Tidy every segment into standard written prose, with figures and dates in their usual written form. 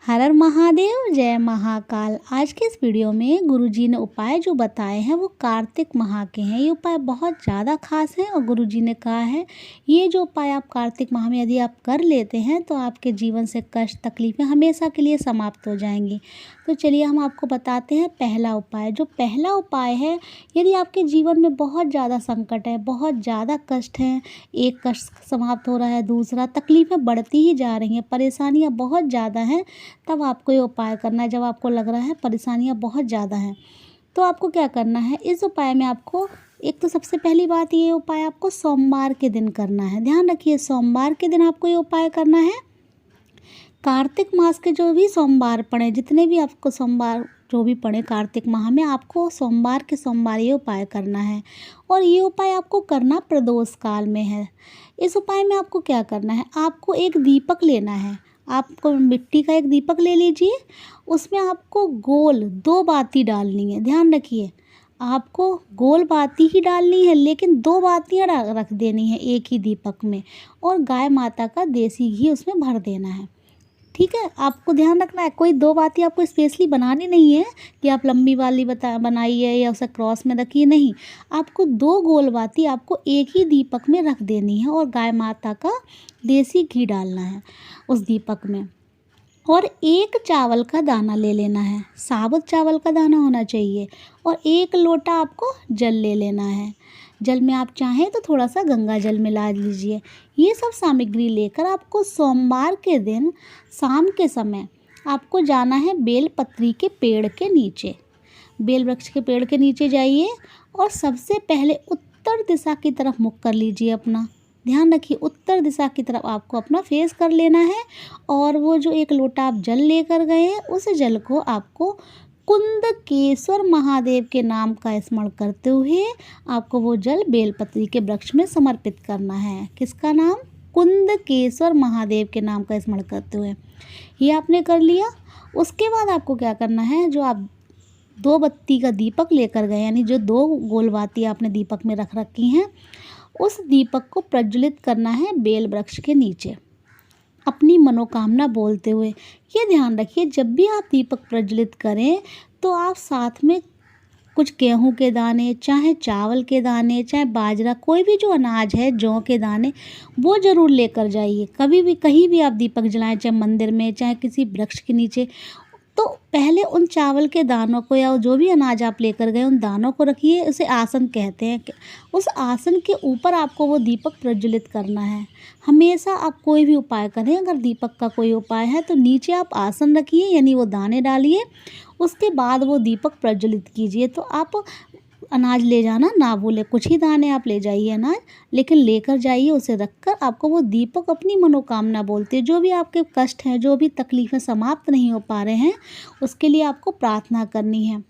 हर हर महादेव, जय महाकाल। आज के इस वीडियो में गुरुजी ने उपाय जो बताए हैं वो कार्तिक माह के हैं। ये उपाय बहुत ज़्यादा खास हैं और गुरुजी ने कहा है ये जो उपाय आप कार्तिक माह में यदि आप कर लेते हैं तो आपके जीवन से कष्ट तकलीफ़ें हमेशा के लिए समाप्त हो जाएंगी। तो चलिए हम आपको बताते हैं पहला उपाय। जो पहला उपाय है, यदि आपके जीवन में बहुत ज़्यादा संकट है, बहुत ज़्यादा कष्ट हैं, एक कष्ट समाप्त हो रहा है, दूसरा तकलीफ़ें बढ़ती ही जा रही हैं, परेशानियाँ बहुत ज़्यादा हैं, तब आपको ये उपाय करना है। जब आपको लग रहा है परेशानियाँ बहुत ज़्यादा हैं तो आपको क्या करना है, इस उपाय में आपको एक तो सबसे पहली बात, ये उपाय आपको सोमवार के दिन करना है। ध्यान रखिए, सोमवार के दिन आपको ये उपाय करना है। कार्तिक मास के जो भी सोमवार पड़े, जितने भी आपको सोमवार जो भी पड़े कार्तिक माह में, आपको सोमवार के सोमवार ये उपाय करना है। और ये उपाय आपको करना प्रदोष काल में है। इस उपाय में आपको क्या करना है, आपको एक दीपक लेना है। आपको मिट्टी का एक दीपक ले लीजिए, उसमें आपको गोल 2 बाती डालनी है। ध्यान रखिए, आपको गोल बाती ही डालनी है, लेकिन 2 बातियाँ रख देनी है एक ही दीपक में, और गाय माता का देसी घी उसमें भर देना है। ठीक है, आपको ध्यान रखना है, कोई 2 बातें आपको स्पेशली बनानी नहीं है कि आप लंबी वाली बनाइए या उसे क्रॉस में रखिए, नहीं। आपको 2 गोल बाती आपको एक ही दीपक में रख देनी है और गाय माता का देसी घी डालना है उस दीपक में। और 1 चावल का दाना ले लेना है, साबुत चावल का दाना होना चाहिए। और 1 लोटा आपको जल ले लेना है। जल में आप चाहें तो थोड़ा सा गंगा जल मिला लीजिए। ये सब सामग्री लेकर आपको सोमवार के दिन शाम के समय आपको जाना है बेलपत्री के पेड़ के नीचे। बेल वृक्ष के पेड़ के नीचे जाइए और सबसे पहले उत्तर दिशा की तरफ मुख कर लीजिए अपना। ध्यान रखिए, उत्तर दिशा की तरफ आपको अपना फेस कर लेना है। और वो जो 1 लोटा आप जल लेकर गए हैं, उस जल को आपको कुंदकेश्वर महादेव के नाम का स्मरण करते हुए आपको वो जल बेलपत्री के वृक्ष में समर्पित करना है। किसका नाम? कुंदकेश्वर महादेव के नाम का स्मरण करते हुए। ये आपने कर लिया। उसके बाद आपको क्या करना है, जो आप 2 बत्ती का दीपक लेकर गए, यानी जो 2 गोल बाती आपने दीपक में रख रखी हैं, उस दीपक को प्रज्वलित करना है बेल वृक्ष के नीचे अपनी मनोकामना बोलते हुए। ये ध्यान रखिए, जब भी आप दीपक प्रज्वलित करें तो आप साथ में कुछ गेहूं के दाने, चाहे चावल के दाने, चाहे बाजरा, कोई भी जो अनाज है, जौ के दाने, वो ज़रूर लेकर जाइए। कभी भी कहीं भी आप दीपक जलाएं, चाहे मंदिर में, चाहे किसी वृक्ष के नीचे, तो पहले उन चावल के दानों को या जो भी अनाज आप लेकर गए उन दानों को रखिए। उसे आसन कहते हैं। उस आसन के ऊपर आपको वो दीपक प्रज्वलित करना है। हमेशा आप कोई भी उपाय करें, अगर दीपक का कोई उपाय है तो नीचे आप आसन रखिए, यानी वो दाने डालिए, उसके बाद वो दीपक प्रज्वलित कीजिए। तो आप अनाज ले जाना ना भूलें, कुछ ही दाने आप ले जाइए अनाज, लेकिन लेकर जाइए। उसे रखकर आपको वो दीपक अपनी मनोकामना बोलते हैं, जो भी आपके कष्ट हैं, जो भी तकलीफ़ें समाप्त नहीं हो पा रहे हैं, उसके लिए आपको प्रार्थना करनी है।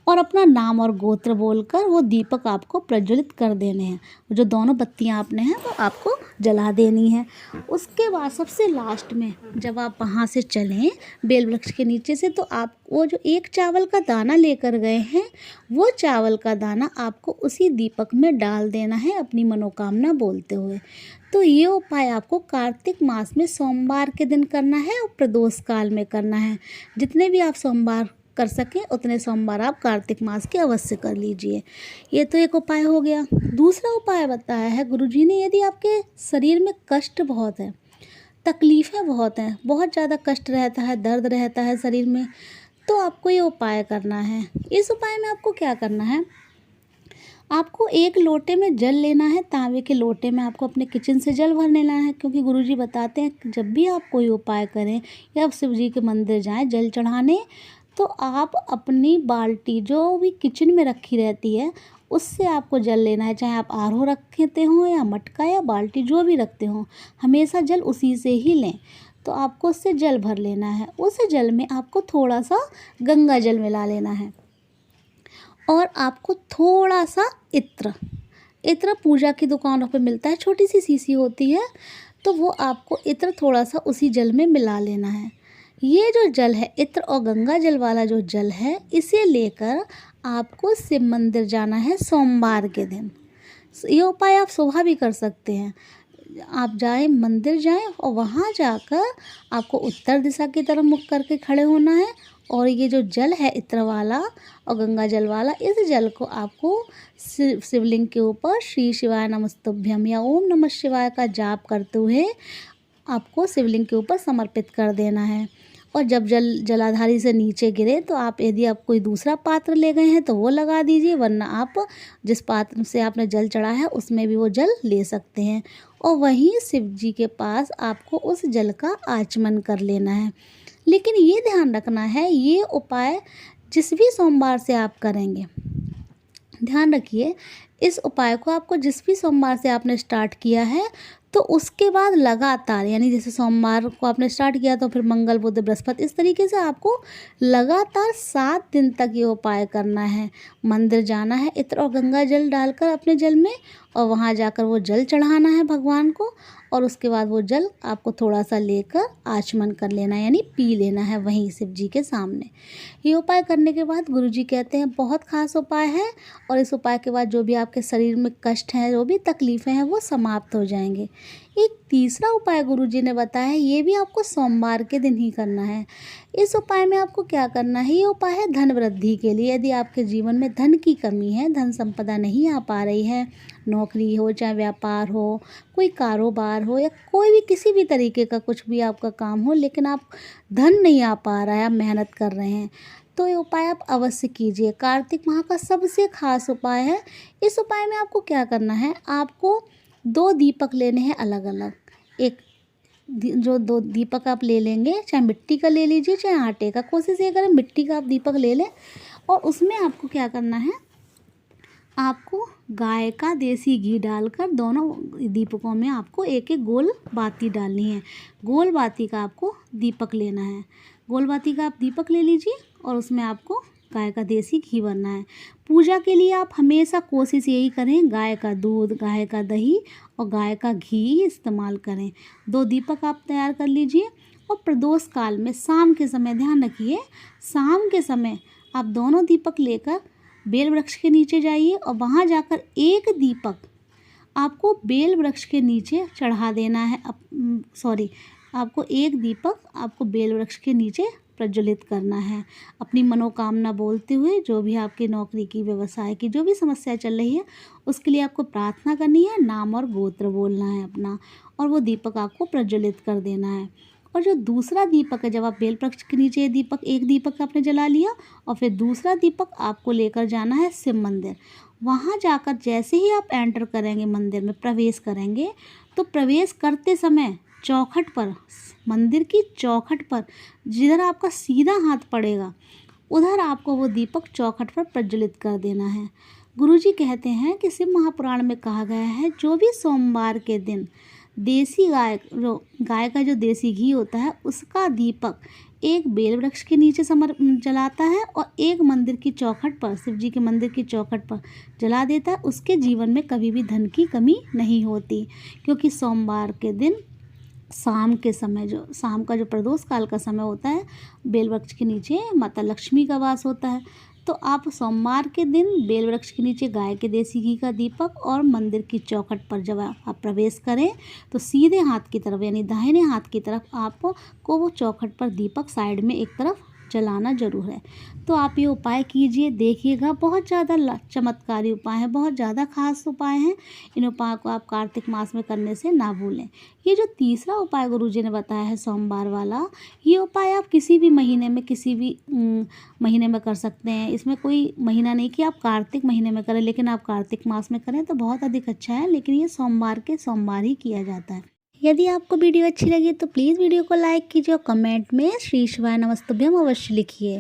और अपना नाम और गोत्र बोलकर वो दीपक आपको प्रज्वलित कर देने हैं। जो दोनों बत्तियां आपने हैं वो आपको जला देनी है। उसके बाद सबसे लास्ट में जब आप वहाँ से चलें बेल वृक्ष के नीचे से, तो आप वो जो 1 चावल का दाना लेकर गए हैं, वो चावल का दाना आपको उसी दीपक में डाल देना है अपनी मनोकामना बोलते हुए। तो ये उपाय आपको कार्तिक मास में सोमवार के दिन करना है और प्रदोष काल में करना है। जितने भी आप सोमवार कर सकें उतने सोमवार आप कार्तिक मास के अवश्य कर लीजिए। ये तो एक उपाय हो गया। दूसरा उपाय बताया है गुरुजी ने, यदि आपके शरीर में कष्ट बहुत है, तकलीफ़ें बहुत हैं, बहुत ज़्यादा कष्ट रहता है, दर्द रहता है शरीर में, तो आपको ये उपाय करना है। इस उपाय में आपको क्या करना है, आपको 1 लोटे में जल लेना है। तांबे के लोटे में आपको अपने किचन से जल भर लेना है, क्योंकि गुरुजी बताते हैं कि जब भी आप कोई उपाय करें या आप शिव जी के मंदिर जाएं जल चढ़ाने, तो आप अपनी बाल्टी जो भी किचन में रखी रहती है उससे आपको जल लेना है। चाहे आप आरओ रखते हों या मटका या बाल्टी जो भी रखते हों, हमेशा जल उसी से ही लें। तो आपको उससे जल भर लेना है। उस जल में आपको थोड़ा सा गंगा जल मिला लेना है और आपको थोड़ा सा इत्र पूजा की दुकानों पे मिलता है, छोटी सी शीशी होती है, तो वो आपको इत्र थोड़ा सा उसी जल में मिला लेना है। ये जो जल है, इत्र और गंगा जल वाला जो जल है, इसे लेकर आपको शिव मंदिर जाना है सोमवार के दिन। ये उपाय आप सुबह भी कर सकते हैं। आप जाएं, मंदिर जाएं और वहाँ जाकर आपको उत्तर दिशा की तरफ मुख करके खड़े होना है। और ये जो जल है इत्र वाला और गंगा जल वाला, इस जल को आपको शिवलिंग के ऊपर श्री शिवाय नमस्तुभ्यम या ओम नमः शिवाय का जाप करते हुए आपको शिवलिंग के ऊपर समर्पित कर देना है। और जब जलाधारी से नीचे गिरे तो आप, यदि आप कोई दूसरा पात्र ले गए हैं तो वो लगा दीजिए, वरना आप जिस पात्र से आपने जल चढ़ाया है उसमें भी वो जल ले सकते हैं। और वहीं शिव जी के पास आपको उस जल का आचमन कर लेना है। लेकिन ये ध्यान रखना है, ये उपाय जिस भी सोमवार से आप करेंगे, ध्यान रखिए इस उपाय को आपको जिस भी सोमवार से आपने स्टार्ट किया है तो उसके बाद लगातार, यानी जैसे सोमवार को आपने स्टार्ट किया तो फिर मंगल बुध बृहस्पति, इस तरीके से आपको लगातार 7 दिन तक ये उपाय करना है। मंदिर जाना है, इत्र और गंगा जल डालकर अपने जल में, और वहाँ जाकर वो जल चढ़ाना है भगवान को। और उसके बाद वो जल आपको थोड़ा सा लेकर आचमन कर लेना है, यानी पी लेना है वहीं शिव जी के सामने। ये उपाय करने के बाद गुरुजी कहते हैं बहुत खास उपाय है, और इस उपाय के बाद जो भी आपके शरीर में कष्ट हैं, जो भी तकलीफ़ें हैं, वो समाप्त हो जाएंगे। एक तीसरा उपाय गुरुजी ने बताया है, ये भी आपको सोमवार के दिन ही करना है। इस उपाय में आपको क्या करना है, ये उपाय है धन वृद्धि के लिए। यदि आपके जीवन में धन की कमी है, धन संपदा नहीं आ पा रही है, नौकरी हो चाहे व्यापार हो, कोई कारोबार हो, या कोई भी किसी भी तरीके का कुछ भी आपका काम हो, लेकिन आप धन नहीं आ पा रहा है, आप मेहनत कर रहे हैं, तो ये उपाय आप अवश्य कीजिए। कार्तिक माह का सबसे खास उपाय है। इस उपाय में आपको क्या करना है, आपको 2 दीपक लेने हैं अलग अलग। एक जो 2 दीपक आप ले लेंगे, चाहे मिट्टी का ले लीजिए चाहे आटे का, कोशिश ये करें मिट्टी का आप दीपक ले लें। और उसमें आपको क्या करना है, आपको गाय का देसी घी डालकर दोनों दीपकों में आपको एक एक गोल बाती डालनी है। गोल बाती का आपको दीपक लेना है। गोल बाती का आप दीपक ले लीजिए और उसमें आपको गाय का देसी घी भरना है। पूजा के लिए आप हमेशा कोशिश यही करें, गाय का दूध, गाय का दही और गाय का घी इस्तेमाल करें। 2 दीपक आप तैयार कर लीजिए। और प्रदोष काल में शाम के समय, ध्यान रखिए, शाम के समय आप दोनों दीपक लेकर बेल वृक्ष के नीचे जाइए और वहाँ जाकर एक दीपक आपको बेल वृक्ष के नीचे चढ़ा देना है। आपको एक दीपक आपको बेल वृक्ष के नीचे प्रज्वलित करना है। अपनी मनोकामना बोलते हुए, जो भी आपकी नौकरी की, व्यवसाय की जो भी समस्या चल रही है उसके लिए आपको प्रार्थना करनी है, नाम और गोत्र बोलना है अपना, और वो दीपक आपको प्रज्वलित कर देना है। और जो दूसरा दीपक है, जब आप बेल वृक्ष के नीचे एक दीपक आपने जला लिया और फिर दूसरा दीपक आपको लेकर जाना है शिव मंदिर। वहाँ जाकर जैसे ही आप एंटर करेंगे, मंदिर में प्रवेश करेंगे, तो प्रवेश करते समय चौखट पर, मंदिर की चौखट पर जिधर आपका सीधा हाथ पड़ेगा उधर आपको वो दीपक चौखट पर प्रज्वलित कर देना है। गुरुजी कहते हैं कि शिव महापुराण में कहा गया है, जो भी सोमवार के दिन देसी गाय का जो देसी घी होता है उसका दीपक एक बेल वृक्ष के नीचे जलाता है और एक मंदिर की चौखट पर, शिव जी के मंदिर की चौखट पर जला देता है, उसके जीवन में कभी भी धन की कमी नहीं होती। क्योंकि सोमवार के दिन शाम के समय, जो शाम का जो प्रदोष काल का समय होता है, बेल वृक्ष के नीचे माता लक्ष्मी का वास होता है। तो आप सोमवार के दिन बेल वृक्ष के नीचे गाय के देसी घी का दीपक और मंदिर की चौखट पर जब आप प्रवेश करें तो सीधे हाथ की तरफ, यानी दाहिने हाथ की तरफ आपको वो चौखट पर दीपक साइड में एक तरफ जलाना जरूर है। तो आप ये उपाय कीजिए, देखिएगा, बहुत ज़्यादा चमत्कारी उपाय हैं, बहुत ज़्यादा खास उपाय हैं। इन उपायों को आप कार्तिक मास में करने से ना भूलें। ये जो तीसरा उपाय गुरुजी ने बताया है सोमवार वाला, ये उपाय आप किसी भी महीने में कर सकते हैं। इसमें कोई महीना नहीं कि आप कार्तिक महीने में करें, लेकिन आप कार्तिक मास में करें तो बहुत अधिक अच्छा है। लेकिन ये सोमवार के सोमवार ही किया जाता है। यदि आपको वीडियो अच्छी लगी तो प्लीज़ वीडियो को लाइक कीजिए और कमेंट में श्री शिवाय नमस्तुभ्यम अवश्य लिखिए।